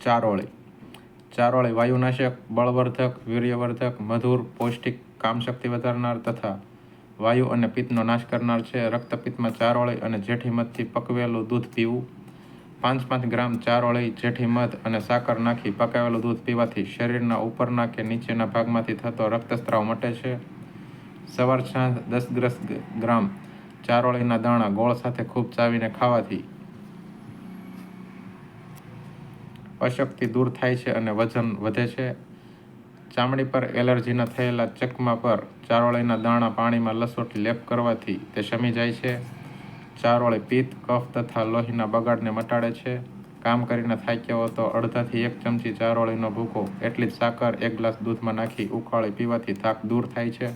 ચારોળી. ચારોળી વાયુનાશક, બળવર્ધક, વીર્યવર્ધક, મધુર, પૌષ્ટિક, કામશક્તિ વધારનાર તથા વાયુ અને પિત્તનો નાશ કરનાર છે. રક્તપિત્તમાં ચારોળી અને જેઠી મધથી પકવેલું દૂધ પીવું. 5-5 ગ્રામ ચારોળી, જેઠી મધ અને સાકર નાખી પકાવેલું દૂધ પીવાથી શરીરના ઉપરના કે નીચેના ભાગમાંથી થતો રક્તસ્રાવ મટે છે. સવાર સાંજ 10 ગ્રામ ચારોળીના દાણા ગોળ સાથે ખૂબ ચાવીને ખાવાથી અશક્તિ દૂર થાય છે અને વજન વધે છે. ચામડી પર એલર્જીના થયેલા ચકમા પર ચારોળીના દાણા પાણીમાં લસોટી લેપ કરવાથી તે શમી જાય છે. ચારોળી પિત્ત, કફ તથા લોહીના બગાડને મટાડે છે. કામ કરીને થાક્યા હો તો અડધાથી 1 ચમચી ચારોળીનો ભૂકો એટલી જ સાકર 1 ગ્લાસ દૂધમાં નાખી ઉકાળી પીવાથી થાક દૂર થાય છે.